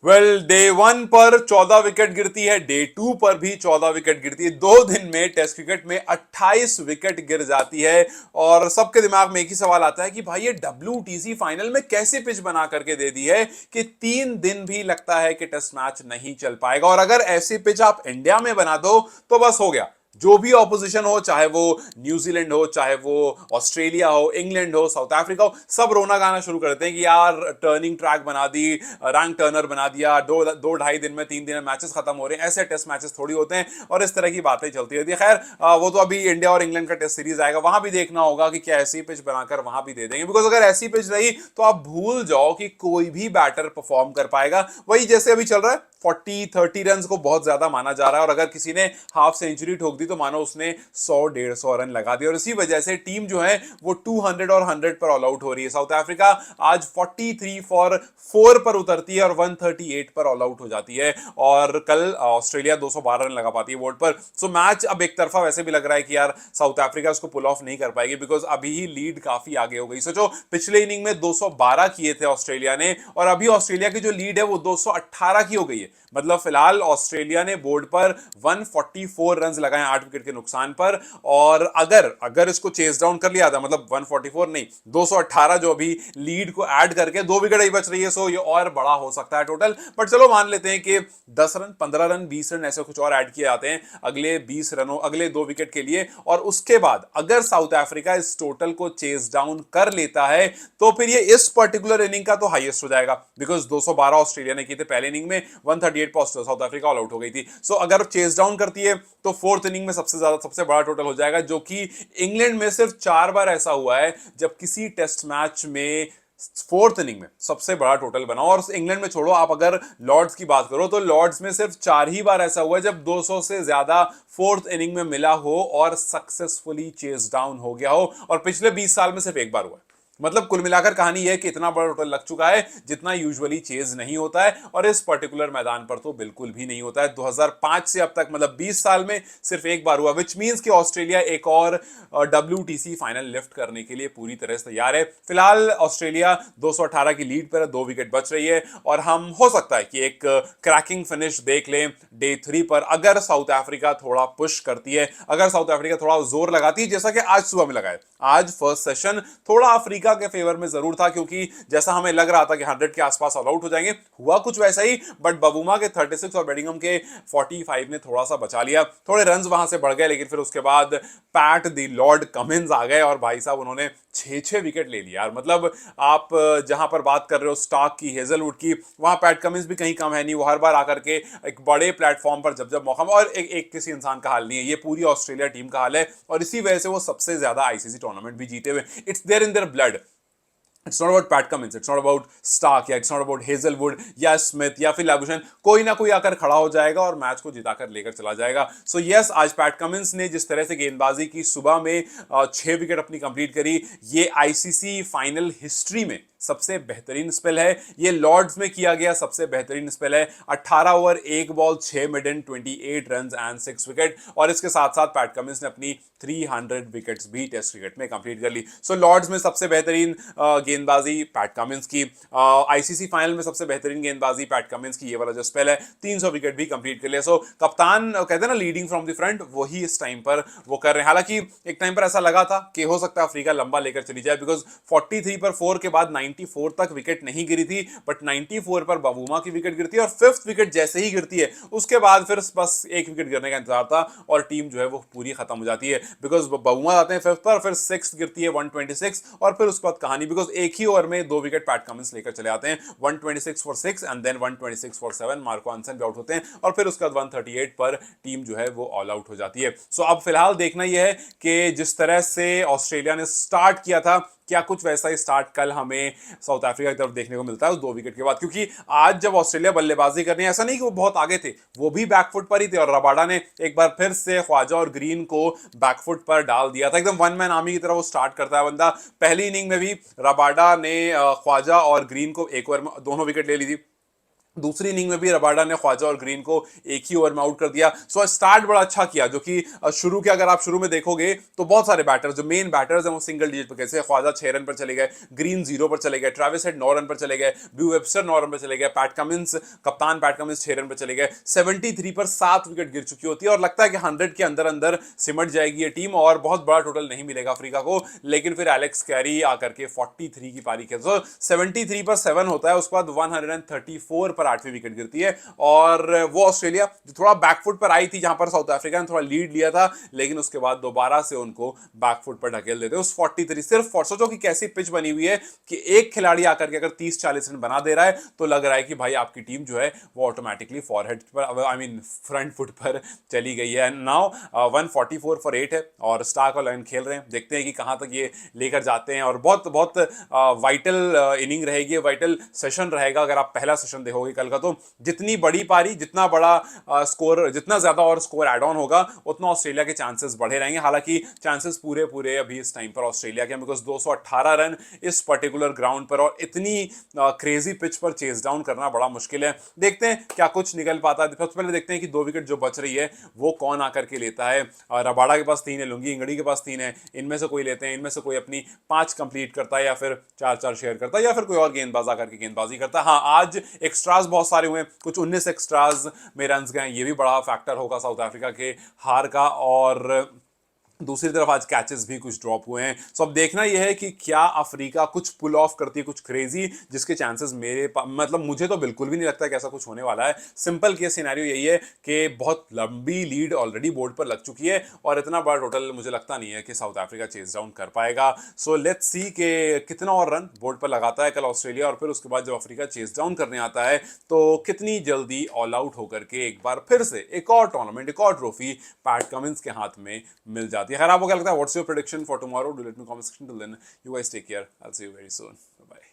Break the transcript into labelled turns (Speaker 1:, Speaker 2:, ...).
Speaker 1: Day one पर 14 wicket गिरती है, डे टू पर भी 14 विकेट गिरती है। 2 दिन में टेस्ट क्रिकेट में 28 विकेट गिर जाती है। और सबके दिमाग में एक ही सवाल आता है कि भाई ये WTC फाइनल में कैसे पिच बना करके दे दी है कि 3 दिन भी लगता है कि टेस्ट मैच नहीं चल पाएगा। और अगर ऐसी पिच आप इंडिया में बना दो तो बस हो गया। जो भी ऑपोजिशन हो, चाहे वो न्यूजीलैंड हो, चाहे वो ऑस्ट्रेलिया हो, इंग्लैंड हो, साउथ अफ्रीका हो, सब रोना गाना शुरू करते हैं कि यार टर्निंग ट्रैक बना दी, रैंक टर्नर बना दिया, दो दो ढाई दिन में 3 दिन में मैचेस खत्म हो रहे हैं। ऐसे टेस्ट मैचेस थोड़ी होते हैं और इस तरह की बातें चलती रहती है। खैर वो तो अभी इंडिया और इंग्लैंड का टेस्ट सीरीज आएगा, वहां भी देखना होगा कि क्या ऐसी पिच बनाकर वहां भी दे देंगे। बिकॉज अगर ऐसी पिच रही तो आप भूल जाओ कि कोई भी बैटर परफॉर्म कर पाएगा। वही जैसे अभी चल रहा है, 40-30 रन को बहुत ज्यादा माना जा रहा है। और अगर किसी ने हाफ सेंचुरी ठोक दी तो मानो उसने 100-150 रन लगा दिया। और इसी वजह से टीम जो है वो 200 और 100 पर ऑल आउट हो रही है। साउथ अफ्रीका आज 43 फॉर 4 पर उतरती है और 138 पर ऑल आउट हो जाती है। और कल ऑस्ट्रेलिया 212 रन लगा पाती है बोर्ड पर। सो मैच अब एक तरफा वैसे भी लग रहा है कि यार साउथ अफ्रीका उसको पुल ऑफ नहीं कर पाएगी, बिकॉज अभी ही लीड काफी आगे हो गई। सोचो, पिछले इनिंग में 212 किए थे ऑस्ट्रेलिया ने और अभी ऑस्ट्रेलिया की जो लीड है वो 218 की हो गई है। मतलब फिलहाल ऑस्ट्रेलिया ने बोर्ड पर 144 रन लगाए 8 विकेट के नुकसान पर। और अगर अगर इसको चेस डाउन कर लिया था, मतलब 144 नहीं, 218 जो अभी लीड को ऐड करके 2 विकेट ही बच रही है, सो ये और बड़ा हो सकता है टोटल। बट चलो मान लेते हैं कि 10 रन, 15 रन, 20 रन ऐसे कुछ और ऐड किए जाते हैं अगले 20 रनों, अगले 2 विकेट के लिए। और उसके बाद अगर साउथ अफ्रीका इस टोटल को चेस डाउन कर लेता है तो फिर ये इस पर्टिकुलर इनिंग का तो हाईएस्ट हो जाएगा। बिकॉज 212 ऑस्ट्रेलिया ने किए थे पहले इनिंग में, 138 पर साउथ अफ्रीका ऑल आउट हो गई थी। सो अगर चेस डाउन करती है तो फोर्थ इनिंग में सबसे ज्यादा, सबसे बड़ा टोटल हो जाएगा, जो कि इंग्लैंड में सिर्फ 4 बार ऐसा हुआ है जब किसी टेस्ट मैच में फोर्थ इनिंग में सबसे बड़ा टोटल बना। और इंग्लैंड में छोड़ो, आप अगर लॉर्ड्स की बात करो तो लॉर्ड्स में सिर्फ 4 ही बार ऐसा हुआ है जब 200 से ज्यादा फोर्थ इनिंग में मिला हो और सक्सेसफुली चेस डाउन हो गया हो। और पिछले 20 साल में सिर्फ एक बार हुआ है। मतलब कुल मिलाकर कहानी यह है कि इतना बड़ा टोटल लग चुका है जितना यूजुअली चेज नहीं होता है। और इस पर्टिकुलर मैदान पर तो बिल्कुल भी नहीं होता है। 2005 से अब तक, मतलब 20 साल में सिर्फ एक बार हुआ, विच मींस कि ऑस्ट्रेलिया एक और WTC फाइनल लिफ्ट करने के लिए पूरी तरह से तैयार है। फिलहाल ऑस्ट्रेलिया 218 की लीड पर है, 2 विकेट बच रही है। और हम हो सकता है कि एक क्रैकिंग फिनिश देख लें डे 3 पर, अगर साउथ अफ्रीका थोड़ा पुश करती है, अगर साउथ अफ्रीका थोड़ा जोर लगाती है, जैसा कि आज सुबह में लगाए। आज फर्स्ट सेशन थोड़ा अफ्रीका के फेवर में जरूर था, क्योंकि जैसा हमें लग रहा था कि 100 के आसपास ऑल आउट हो जाएंगे, हुआ कुछ वैसा ही। बट बबूमा के 36 और बेडिंगम के 45 ने थोड़ा सा बचा लिया, थोड़े रन्स वहां से बढ़ गए। लेकिन फिर उसके बाद पैट दी लॉर्ड कमिंस आ गए और भाई साहब उन्होंने 6-6 विकेट ले लिया यार। मतलब आप जहां पर बात कर रहे हो स्टार्क की, हेजलवुड की, वहां पैट कमिंस भी कहीं कम है नहीं। वो हर बार आकर के एक बड़े प्लेटफॉर्म पर जब जब मौका, और एक किसी इंसान का हाल नहीं है, ये पूरी ऑस्ट्रेलिया टीम का हाल है। और इसी वजह से वो सबसे ज्यादा ICC टूर्नामेंट भी जीते हुए, it's there in their blood. It's not about Pat Cummins, it's not about Starc, या इट्स नॉट अबाउट हेजलवुड या स्मिथ या फिर लाबुशेन। कोई ना कोई आकर खड़ा हो जाएगा और मैच को जिताकर लेकर चला जाएगा। सो यस, आज पैट कमिंस ने जिस तरह से गेंदबाजी की, सुबह में 6 विकेट अपनी कंप्लीट करी, ये ICC फाइनल हिस्ट्री में सबसे बेहतरीन स्पेल है। ये लॉर्ड्स में किया गया सबसे बेहतरीन स्पेल है। 18 over 1 ball 6 मिडन, 28 run and 6 wicket. और इसके साथ साथ पैट कमिंस ने अपनी 300 विकेट्स भी टेस्ट क्रिकेट में कंप्लीट कर ली। सो लॉर्ड्स में सबसे बेहतरीन गेंदबाजी पैट कमिंस की, ICC फाइनल में सबसे बेहतरीन गेंदबाजी पैट कमिंस की। ये वाला जो स्पेल है 300 विकेट भी कंप्लीट कर लिया। सो कप्तान कहते हैं ना लीडिंग फ्रॉम द फ्रंट, वही इस टाइम पर वो कर रहे हैं। हालांकि एक टाइम पर ऐसा लगा था कि हो सकता है अफ्रीका लंबा लेकर चली जाए, बिकॉज 43 पर 4 के बाद 94 तक विकेट नहीं गिरी थी। बट 94 पर बबूमा की विकेट गिरती है और 5th विकेट जैसे ही गिरती है उसके बाद फिर बस 1 विकेट गिरने का इंतजार था और टीम जो है वो पूरी खत्म हो जाती है। बिकॉज बबूमा आते हैं 5th पर, फिर 6th गिरती है 126, और फिर उसके बाद कहानी, बिकॉज एक ही ओवर में 2 विकेट पैट कमिंस लेकर चले आते हैं, 126 for 6 and then 126 for 7। Marco Jansen भी आउट होते हैं और फिर उसके बाद 138 पर टीम जो है वो ऑल आउट हो जाती है। सो अब फिलहाल देखना यह है कि जिस तरह से ऑस्ट्रेलिया ने स्टार्ट किया था, क्या कुछ वैसा ही स्टार्ट कल हमें साउथ अफ्रीका की तरफ देखने को मिलता है उस 2 विकेट के बाद। क्योंकि आज जब ऑस्ट्रेलिया बल्लेबाजी करनी है, ऐसा नहीं कि वो बहुत आगे थे, वो भी बैकफुट पर ही थे। और रबाडा ने एक बार फिर से ख्वाजा और ग्रीन को बैकफुट पर डाल दिया था। एकदम वन मैन आर्मी की तरह वो स्टार्ट करता है बंदा। पहली इनिंग में भी रबाडा ने ख्वाजा और ग्रीन को एक ओवर में दोनों विकेट ले ली थी। दूसरी इनिंग में भी रबाडा ने ख्वाजा और ग्रीन को एक ही ओवर में आउट कर दिया। सो स्टार्ट बड़ा अच्छा किया, जो कि शुरू के अगर आप शुरू में देखोगे तो बहुत सारे बैटर्स जो मेन बैटर्स हैं वो सिंगल डिजिट पर कैसे, ख्वाजा 6 रन पर चले गए, ग्रीन 0 पर चले गए, ट्रेविस हेड 9 रन पर चले गए, ब्यू वेबस्टर 9 रन पर चले गए, पैट कमिंस कप्तान पैट कमिंस 6 रन पर चले गए। 73 पर 7 विकेट गिर चुकी होती है और लगता है कि 100 के अंदर अंदर सिमट जाएगी ये टीम और बहुत बड़ा टोटल नहीं मिलेगा अफ्रीका को, लेकिन फिर एलेक्स कैरी आकर के 43 की पारी खेल, सो 73 पर 7 होता है, उसके बाद 134 पर 8वीं विकेट गिरती है और वो ऑस्ट्रेलिया जो थोड़ा बैकफुट पर आई थी, जहां पर साउथ अफ्रीका ने थोड़ा लीड लिया था, लेकिन उसके बाद दोबारा से उनको बैकफुट पर ढकेल देते उस 43। सिर्फ सोचो कि कैसी पिच बनी हुई है कि एक खिलाड़ी आकर के अगर 30-40 रन बना दे रहा है तो लग रहा है कि भाई आपकी टीम जो है वो ऑटोमेटिकली फॉरहेड पर, आई मीन फ्रंट फुट पर चली गई है। नाउ 144 फॉर 8 है और स्टार्क और लायन खेल रहे हैं, देखते हैं कि कहां तक ये लेकर जाते हैं और बहुत बहुत वाइटल इनिंग रहेगी, वाइटल सेशन रहेगा। अगर आप पहला सेशन देखोगे कल का, तो जितनी बड़ी पारी, जितना बड़ा स्कोर, जितना ज्यादा और स्कोर एड ऑन होगा, उतना ऑस्ट्रेलिया के चांसेस बढ़े रहेंगे। हालांकि चांसेस पूरे पूरे अभी इस टाइम पर ऑस्ट्रेलिया के, बिकॉज 218 रन इस पर्टिकुलर ग्राउंड पर और इतनी क्रेजी पिच पर चेस डाउन करना बड़ा मुश्किल है। देखते हैं क्या कुछ निकल पाता है। सबसे पहले देखते हैं कि 2 विकेट जो बच रही है वो कौन आकर के लेता है। रबाडा के पास 3 है, लुंगी इंगड़ी के पास 3 है, इनमें से कोई लेते हैं, इनमें से कोई अपनी 5 कंप्लीट करता है या फिर 4-4 शेयर करता है या फिर कोई और गेंदबाज आकर के गेंदबाजी करता है। हाँ, आज एक्स्ट्राज बहुत सारे हुए, कुछ 19 एक्स्ट्राज में रन गए, ये भी बड़ा फैक्टर होगा साउथ अफ्रीका के हार का। और दूसरी तरफ आज कैचेस भी कुछ ड्रॉप हुए हैं। सो अब देखना यह है कि क्या अफ्रीका कुछ पुल ऑफ करती है, कुछ क्रेजी, जिसके चांसेस मतलब मुझे तो बिल्कुल भी नहीं लगता कि ऐसा कुछ होने वाला है। सिंपल केस सिनेरियो यही है कि बहुत लंबी लीड ऑलरेडी बोर्ड पर लग चुकी है और इतना बड़ा टोटल मुझे लगता नहीं है कि साउथ अफ्रीका चेस डाउन कर पाएगा। सो लेट्स सी कि कितना और रन बोर्ड पर लगाता है कल ऑस्ट्रेलिया, और फिर उसके बाद जब अफ्रीका चेस डाउन करने आता है तो कितनी जल्दी ऑल आउट होकर के एक बार फिर से एक और टूर्नामेंट, एक और ट्रॉफी पैट कमिंस के हाथ में मिल जाती है। खैर, आपको क्या लगता है? What's your prediction for tomorrow? Do let me comment section. Till then, you guys take care, I will see you very soon, bye bye.